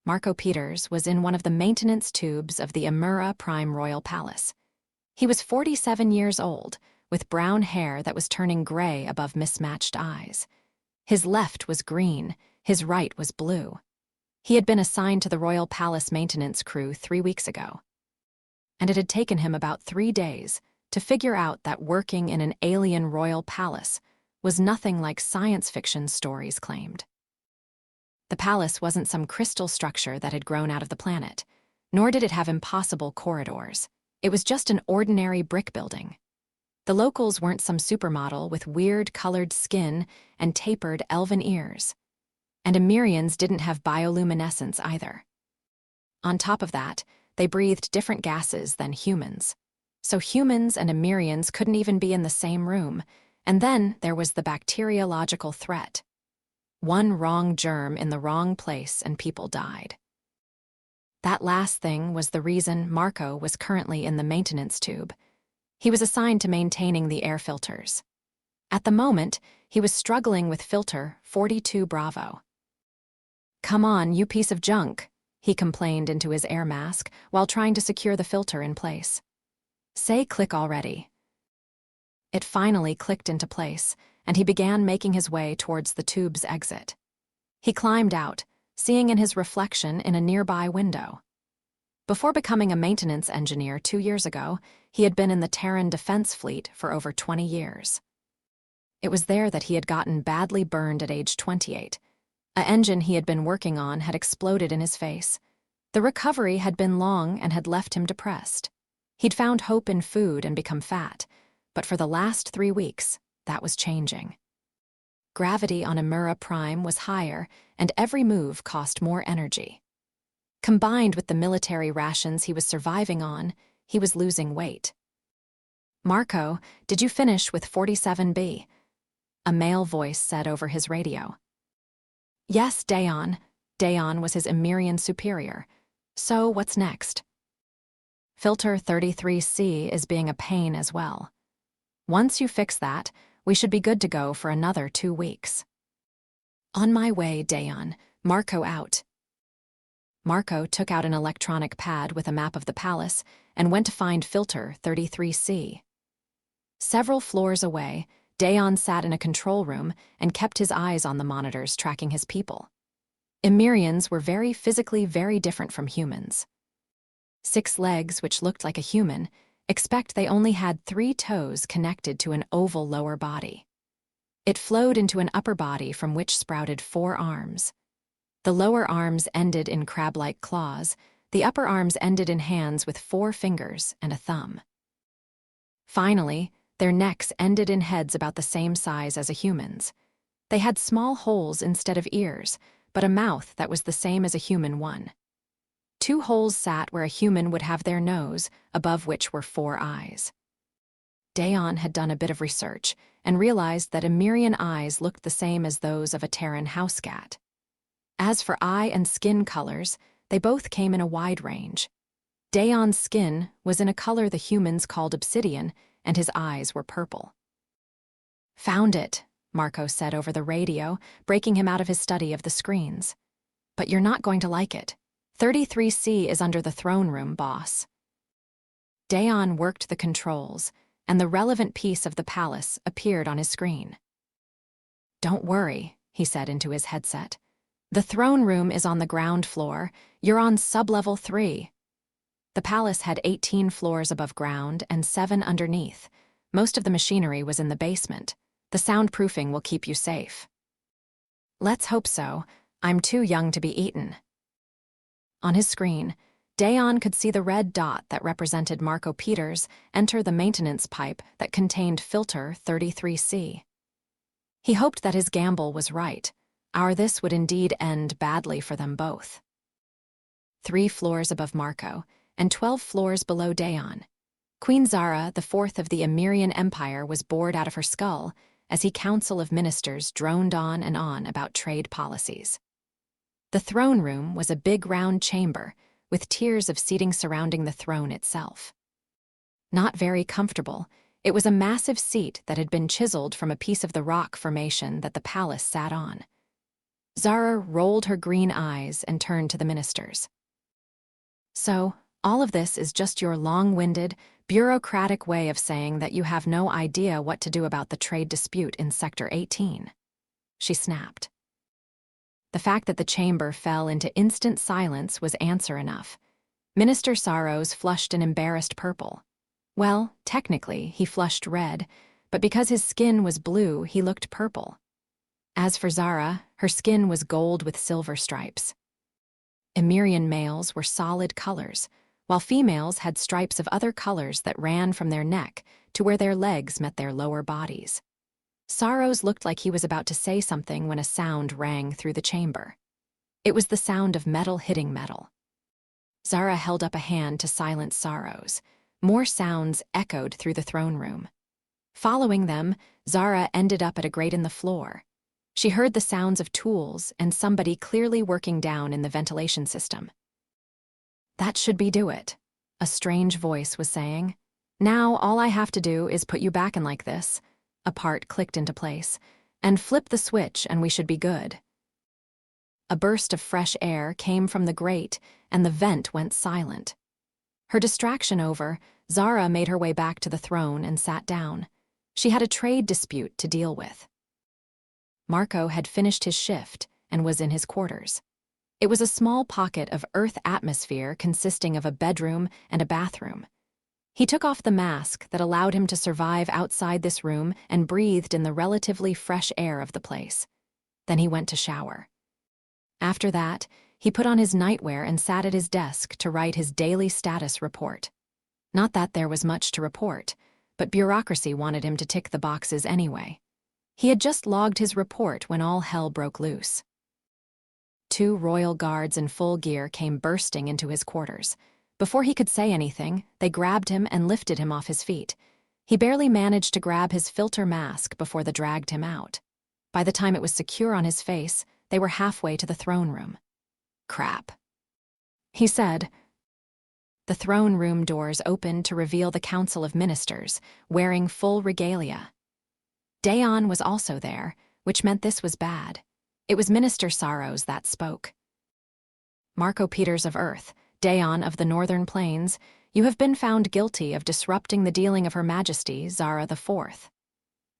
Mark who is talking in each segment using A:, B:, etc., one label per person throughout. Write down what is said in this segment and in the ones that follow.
A: Marco Peters was in one of the maintenance tubes of the Amura Prime Royal Palace. He was 47 years old, with brown hair that was turning gray above mismatched eyes. His left was green, his right was blue. He had been assigned to the Royal Palace maintenance crew 3 weeks ago. And it had taken him about 3 days to figure out that working in an alien royal palace was nothing like science fiction stories claimed. The palace wasn't some crystal structure that had grown out of the planet, nor did it have impossible corridors. It was just an ordinary brick building. The locals weren't some supermodel with weird colored skin and tapered elven ears. And Amirians didn't have bioluminescence either. On top of that, they breathed different gases than humans. So humans and Amirians couldn't even be in the same room, and then there was the bacteriological threat. One wrong germ in the wrong place and people died. That last thing was the reason Marco was currently in the maintenance tube. He was assigned to maintaining the air filters. At the moment, he was struggling with filter 42 Bravo. "Come on, you piece of junk," he complained into his air mask while trying to secure the filter in place. "Say click already." It finally clicked into place, and he began making his way towards the tube's exit. He climbed out, seeing in his reflection in a nearby window. Before becoming a maintenance engineer 2 years ago, he had been in the Terran Defense Fleet for over 20 years. It was there that he had gotten badly burned at age 28. An engine he had been working on had exploded in his face. The recovery had been long and had left him depressed. He'd found hope in food and become fat, but for the last 3 weeks, that was changing. Gravity on Amura Prime was higher, and every move cost more energy. Combined with the military rations he was surviving on, he was losing weight. "Marco, did you finish with 47B?" a male voice said over his radio. "Yes, Dayon." Dayon was his Amirian superior. "So, what's next?" "Filter 33C is being a pain as well. Once you fix that, we should be good to go for another 2 weeks." "On my way, Dayon. Marco out." Marco took out an electronic pad with a map of the palace and went to find filter 33C. Several floors away, Dayon sat in a control room and kept his eyes on the monitors tracking his people. Amirians were physically very different from humans. 6 legs, which looked like a human, except they only had 3 toes connected to an oval lower body. It flowed into an upper body from which sprouted 4 arms. The lower arms ended in crab-like claws, the upper arms ended in hands with 4 fingers and a thumb. Finally, their necks ended in heads about the same size as a human's. They had small holes instead of ears, but a mouth that was the same as a human one. 2 holes sat where a human would have their nose, above which were 4 eyes. Dayon had done a bit of research and realized that Amirian eyes looked the same as those of a Terran house cat. As for eye and skin colors, they both came in a wide range. Dayon's skin was in a color the humans called obsidian, and his eyes were purple. "Found it," Marco said over the radio, breaking him out of his study of the screens. "But you're not going to like it. 33C is under the throne room, boss." Dayon worked the controls, and the relevant piece of the palace appeared on his screen. "Don't worry," he said into his headset. "The throne room is on the ground floor. You're on sub-level 3. The palace had 18 floors above ground and 7 underneath. Most of the machinery was in the basement. The soundproofing will keep you safe." "Let's hope so. I'm too young to be eaten." On his screen, Dayon could see the red dot that represented Marco Peters enter the maintenance pipe that contained filter 33C. He hoped that his gamble was right, or this would indeed end badly for them both. 3 floors above Marco, and 12 floors below Dayon. Queen Zara, the 4th of the Amirian Empire, was bored out of her skull as he council of ministers droned on and on about trade policies. The throne room was a big round chamber with tiers of seating surrounding the throne itself. Not very comfortable, it was a massive seat that had been chiseled from a piece of the rock formation that the palace sat on. Zara rolled her green eyes and turned to the ministers. So, all of this is just your long-winded, bureaucratic way of saying that you have no idea what to do about the trade dispute in Sector 18. She snapped. The fact that the chamber fell into instant silence was answer enough. Minister Sorrows flushed an embarrassed purple. Well, technically, he flushed red, but because his skin was blue, he looked purple. As for Zara, her skin was gold with silver stripes. Emirian males were solid colors, while females had stripes of other colors that ran from their neck to where their legs met their lower bodies. Sorrows looked like he was about to say something when a sound rang through the chamber. It was the sound of metal hitting metal. Zara held up a hand to silence Sorrows. More sounds echoed through the throne room. Following them, Zara ended up at a grate in the floor. She heard the sounds of tools and somebody clearly working down in the ventilation system. "That should do it," a strange voice was saying. "Now all I have to do is put you back in like this." A part clicked into place. "And flip the switch and we should be good." A burst of fresh air came from the grate and the vent went silent. Her distraction over, Zara made her way back to the throne and sat down. She had a trade dispute to deal with. Marco had finished his shift and was in his quarters. It was a small pocket of Earth atmosphere consisting of a bedroom and a bathroom. He took off the mask that allowed him to survive outside this room and breathed in the relatively fresh air of the place. Then he went to shower. After that, he put on his nightwear and sat at his desk to write his daily status report. Not that there was much to report, but bureaucracy wanted him to tick the boxes anyway. He had just logged his report when all hell broke loose. 2 royal guards in full gear came bursting into his quarters. Before he could say anything, they grabbed him and lifted him off his feet. He barely managed to grab his filter mask before they dragged him out. By the time it was secure on his face, they were halfway to the throne room. "Crap," he said. The throne room doors opened to reveal the Council of Ministers, wearing full regalia. Dayon was also there, which meant this was bad. It was Minister Sorrows that spoke. "Marco Peters of Earth, Dayon of the Northern Plains, you have been found guilty of disrupting the dealing of Her Majesty, Zara IV.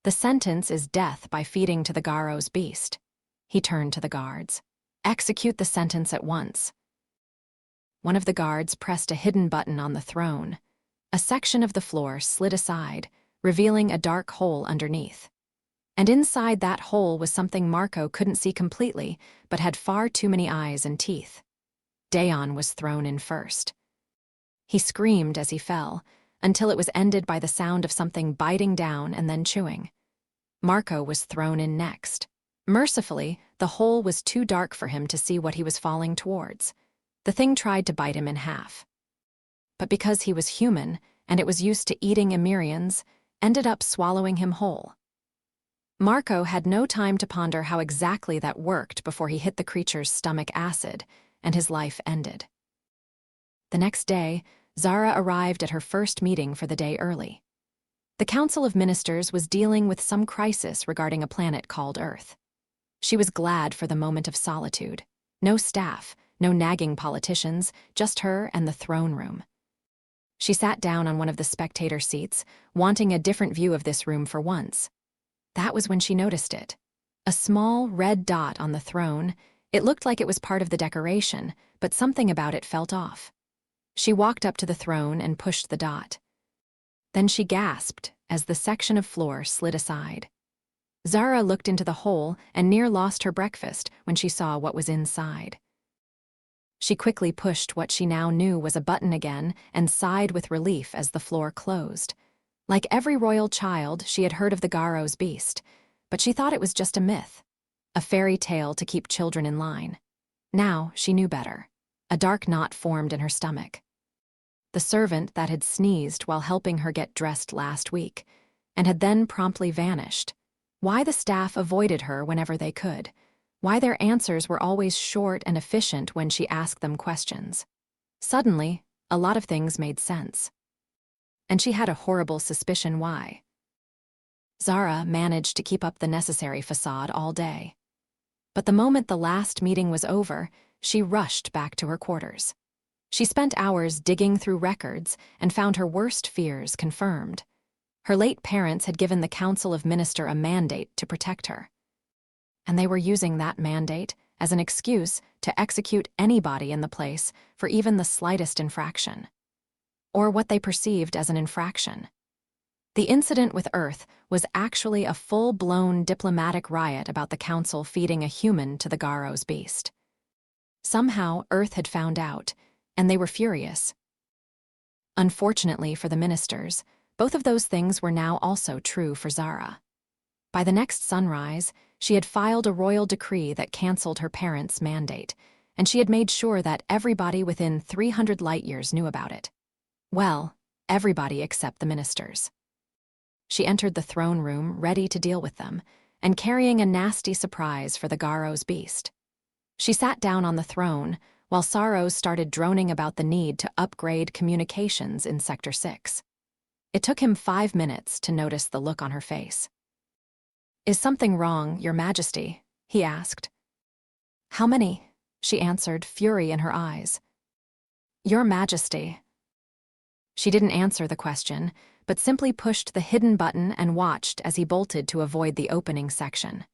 A: The sentence is death by feeding to the Garo's beast." He turned to the guards. "Execute the sentence at once." One of the guards pressed a hidden button on the throne. A section of the floor slid aside, revealing a dark hole underneath. And inside that hole was something Marco couldn't see completely, but had far too many eyes and teeth. Dayon was thrown in first. He screamed as he fell, until it was ended by the sound of something biting down and then chewing. Marco was thrown in next. Mercifully, the hole was too dark for him to see what he was falling towards. The thing tried to bite him in half. But because he was human, and it was used to eating Emirians, ended up swallowing him whole. Marco had no time to ponder how exactly that worked before he hit the creature's stomach acid, and his life ended. The next day, Zara arrived at her first meeting for the day early. The Council of Ministers was dealing with some crisis regarding a planet called Earth. She was glad for the moment of solitude. No staff, no nagging politicians, just her and the throne room. She sat down on one of the spectator seats, wanting a different view of this room for once. That was when she noticed it. A small red dot on the throne. It looked like it was part of the decoration, but something about it felt off. She walked up to the throne and pushed the dot. Then she gasped as the section of floor slid aside. Zara looked into the hole and near lost her breakfast when she saw what was inside. She quickly pushed what she now knew was a button again and sighed with relief as the floor closed. Like every royal child, she had heard of the Garo's beast, but she thought it was just a myth, a fairy tale to keep children in line. Now she knew better. A dark knot formed in her stomach. The servant that had sneezed while helping her get dressed last week, and had then promptly vanished. Why the staff avoided her whenever they could. Why their answers were always short and efficient when she asked them questions. Suddenly, a lot of things made sense. And she had a horrible suspicion why. Zara managed to keep up the necessary facade all day. But the moment the last meeting was over, she rushed back to her quarters. She spent hours digging through records and found her worst fears confirmed. Her late parents had given the Council of Ministers a mandate to protect her. And they were using that mandate as an excuse to execute anybody in the place for even the slightest infraction. Or what they perceived as an infraction. The incident with Earth was actually a full-blown diplomatic riot about the Council feeding a human to the Garo's beast. Somehow, Earth had found out, and they were furious. Unfortunately for the ministers, both of those things were now also true for Zara. By the next sunrise, she had filed a royal decree that cancelled her parents' mandate, and she had made sure that everybody within 300 light-years knew about it. Well, everybody except the ministers. She entered the throne room ready to deal with them, and carrying a nasty surprise for the Garo's beast. She sat down on the throne, while Saros started droning about the need to upgrade communications in Sector 6. It took him 5 minutes to notice the look on her face. "Is something wrong, Your Majesty?" he asked. "How many?" she answered, fury in her eyes. "Your Majesty." She didn't answer the question, but simply pushed the hidden button and watched as he bolted to avoid the opening section.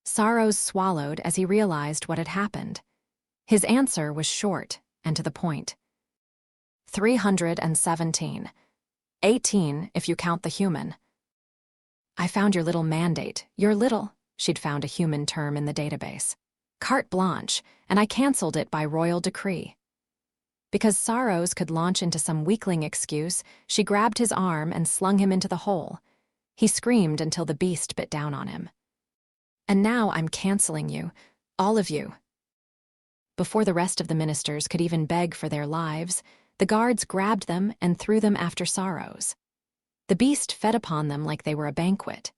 A: Saros swallowed as he realized what had happened. His answer was short and to the point. 317. 18 if you count the human. "I found your little mandate. Your little," she'd found a human term in the database. "Carte blanche, and I cancelled it by royal decree." Because Saros could launch into some weakling excuse, she grabbed his arm and slung him into the hole. He screamed until the beast bit down on him. "And now I'm cancelling you, all of you." Before the rest of the ministers could even beg for their lives, the guards grabbed them and threw them after Saros. The beast fed upon them like they were a banquet.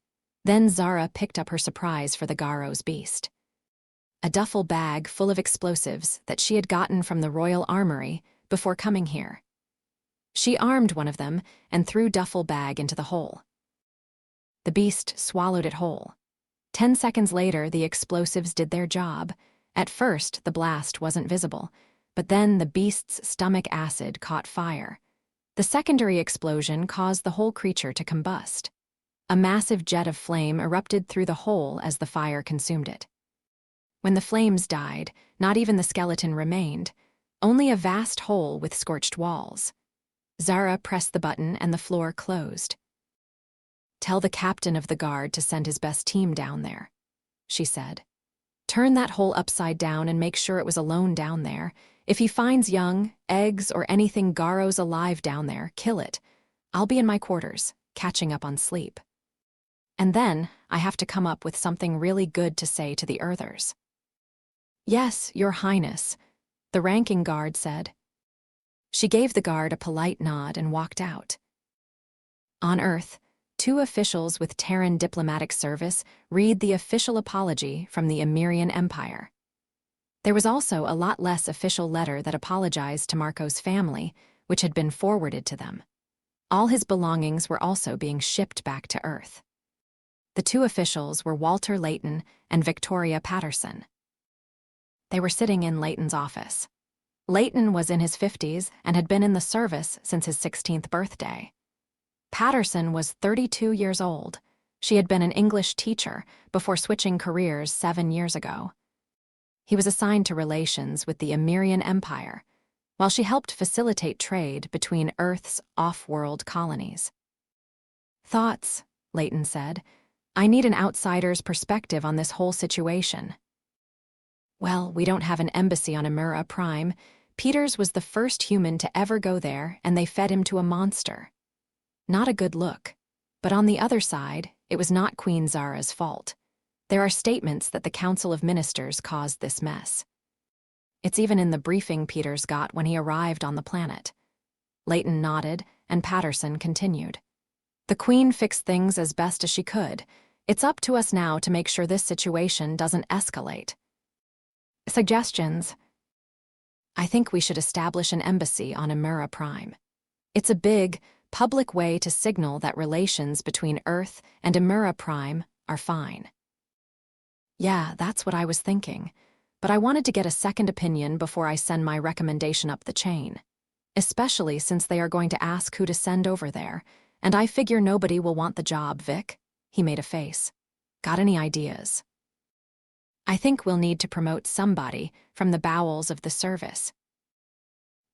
A: Then Zara picked up her surprise for the Garo's beast. A duffel bag full of explosives that she had gotten from the royal armory before coming here. She armed one of them and threw duffel bag into the hole. The beast swallowed it whole. 10 seconds later, the explosives did their job. At first, the blast wasn't visible, but then the beast's stomach acid caught fire. The secondary explosion caused the whole creature to combust. A massive jet of flame erupted through the hole as the fire consumed it. When the flames died, not even the skeleton remained, only a vast hole with scorched walls. Zara pressed the button and the floor closed. "Tell the captain of the guard to send his best team down there," she said. "Turn that hole upside down and make sure it was alone down there. If he finds young, eggs, or anything Garo's alive down there, kill it. I'll be in my quarters, catching up on sleep. And then I have to come up with something really good to say to the Earthers." "Yes, Your Highness," the ranking guard said. She gave the guard a polite nod and walked out. On Earth, 2 officials with Terran diplomatic service read the official apology from the Emirian Empire. There was also a lot less official letter that apologized to Marco's family, which had been forwarded to them. All his belongings were also being shipped back to Earth. The 2 officials were Walter Layton and Victoria Patterson. They were sitting in Layton's office. Layton was in his 50s and had been in the service since his 16th birthday. Patterson was 32 years old. She had been an English teacher before switching careers 7 years ago. He was assigned to relations with the Emirian Empire, while she helped facilitate trade between Earth's off-world colonies. "Thoughts," Layton said. "I need an outsider's perspective on this whole situation." "Well, we don't have an embassy on Amura Prime. Peters was the first human to ever go there, and they fed him to a monster. Not a good look. But on the other side, it was not Queen Zara's fault. There are statements that the Council of Ministers caused this mess. It's even in the briefing Peters got when he arrived on the planet." Layton nodded, and Patterson continued. "The Queen fixed things as best as she could. It's up to us now to make sure this situation doesn't escalate." "Suggestions?" "I think we should establish an embassy on Amura Prime. It's a big, public way to signal that relations between Earth and Amura Prime are fine." Yeah, that's what I was thinking. But I wanted to get a second opinion before I send my recommendation up the chain. Especially since they are going to ask who to send over there, and I figure nobody will want the job, Vic. He made a face. Got any ideas? I think we'll need to promote somebody from the bowels of the service.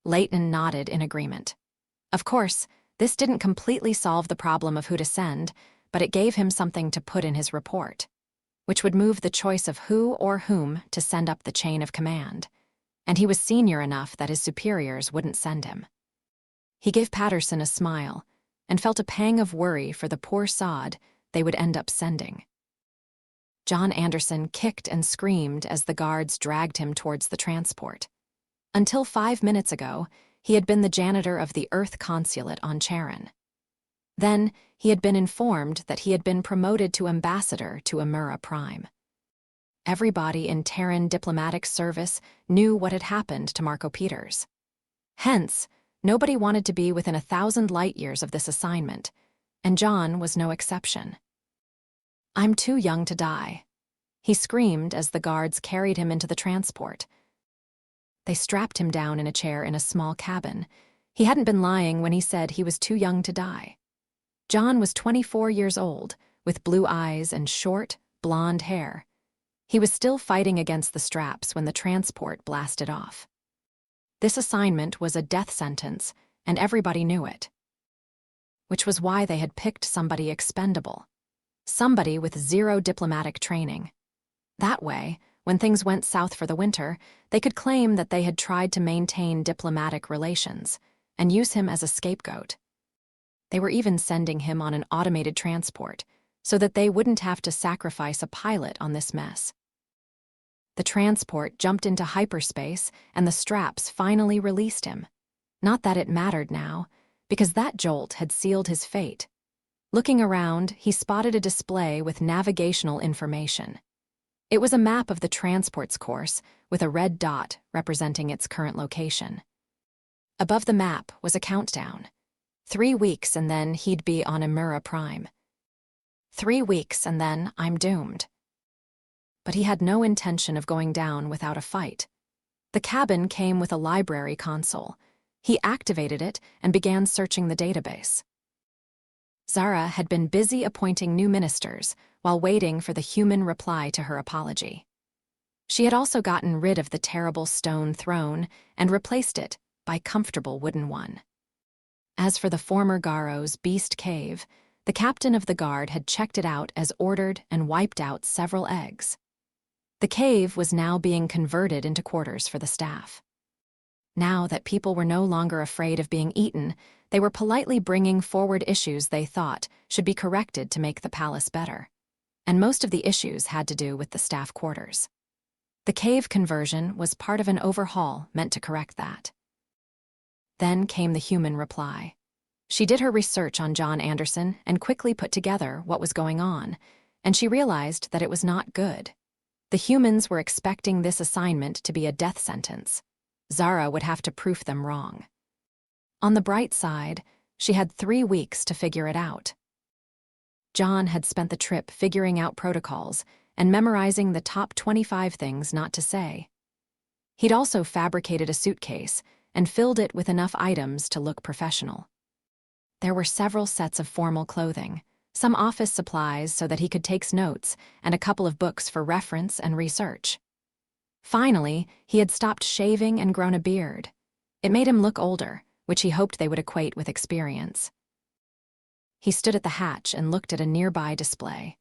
A: Leighton nodded in agreement. Of course, this didn't completely solve the problem of who to send, but it gave him something to put in his report, which would move the choice of who or whom to send up the chain of command. And he was senior enough that his superiors wouldn't send him. He gave Patterson a smile and felt a pang of worry for the poor sod they would end up sending. John Anderson kicked and screamed as the guards dragged him towards the transport. Until 5 minutes ago, he had been the janitor of the Earth Consulate on Charon. Then, he had been informed that he had been promoted to ambassador to Amura Prime. Everybody in Terran diplomatic service knew what had happened to Marco Peters. Hence, nobody wanted to be within 1,000 light-years of this assignment, and John was no exception. I'm too young to die, he screamed as the guards carried him into the transport. They strapped him down in a chair in a small cabin. He hadn't been lying when he said he was too young to die. John was 24 years old, with blue eyes and short, blonde hair. He was still fighting against the straps when the transport blasted off. This assignment was a death sentence, and everybody knew it. Which was why they had picked somebody expendable. Somebody with zero diplomatic training. That way, when things went south for the winter, they could claim that they had tried to maintain diplomatic relations and use him as a scapegoat. They were even sending him on an automated transport so that they wouldn't have to sacrifice a pilot on this mess. The transport jumped into hyperspace and the straps finally released him. Not that it mattered now, because that jolt had sealed his fate. Looking around, he spotted a display with navigational information. It was a map of the transport's course with a red dot representing its current location. Above the map was a countdown. 3 weeks and then he'd be on Amura Prime. 3 weeks and then I'm doomed. But he had no intention of going down without a fight. The cabin came with a library console. He activated it and began searching the database. Zara had been busy appointing new ministers while waiting for the human reply to her apology. She had also gotten rid of the terrible stone throne and replaced it by a comfortable wooden one. As for the former Garo's beast cave, the captain of the guard had checked it out as ordered and wiped out several eggs. The cave was now being converted into quarters for the staff. Now that people were no longer afraid of being eaten, they were politely bringing forward issues they thought should be corrected to make the palace better. And most of the issues had to do with the staff quarters. The cave conversion was part of an overhaul meant to correct that. Then came the human reply. She did her research on John Anderson and quickly put together what was going on, and she realized that it was not good. The humans were expecting this assignment to be a death sentence. Zara would have to proof them wrong. On the bright side, she had 3 weeks to figure it out. John had spent the trip figuring out protocols and memorizing the top 25 things not to say. He'd also fabricated a suitcase and filled it with enough items to look professional. There were several sets of formal clothing, some office supplies so that he could take notes, and a couple of books for reference and research. Finally, he had stopped shaving and grown a beard. It made him look older, which he hoped they would equate with experience. He stood at the hatch and looked at a nearby display.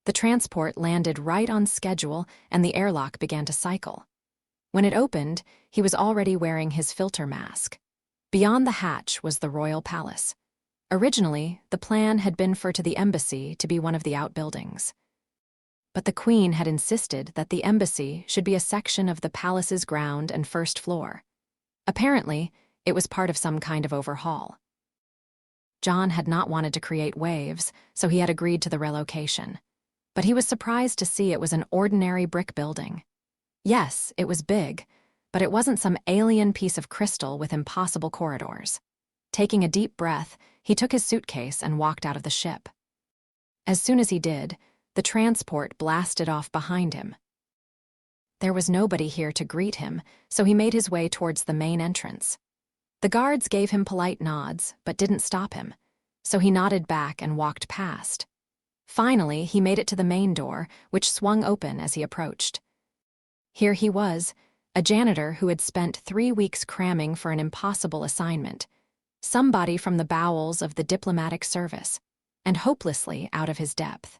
A: The transport landed right on schedule and the airlock began to cycle. When it opened, he was already wearing his filter mask. Beyond the hatch was the royal palace. Originally, the plan had been for the embassy to be one of the outbuildings. But the queen had insisted that the embassy should be a section of the palace's ground and first floor. Apparently, it was part of some kind of overhaul. John had not wanted to create waves, so he had agreed to the relocation. But he was surprised to see it was an ordinary brick building. Yes, it was big, but it wasn't some alien piece of crystal with impossible corridors. Taking a deep breath, he took his suitcase and walked out of the ship. As soon as he did, the transport blasted off behind him. There was nobody here to greet him, so he made his way towards the main entrance. The guards gave him polite nods, but didn't stop him, so he nodded back and walked past. Finally, he made it to the main door, which swung open as he approached. Here he was, a janitor who had spent 3 weeks cramming for an impossible assignment, somebody from the bowels of the diplomatic service, and hopelessly out of his depth.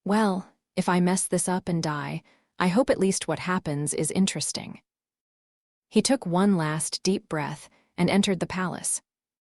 A: Well, if I mess this up and die, I hope at least what happens is interesting. He took one last deep breath and entered the palace.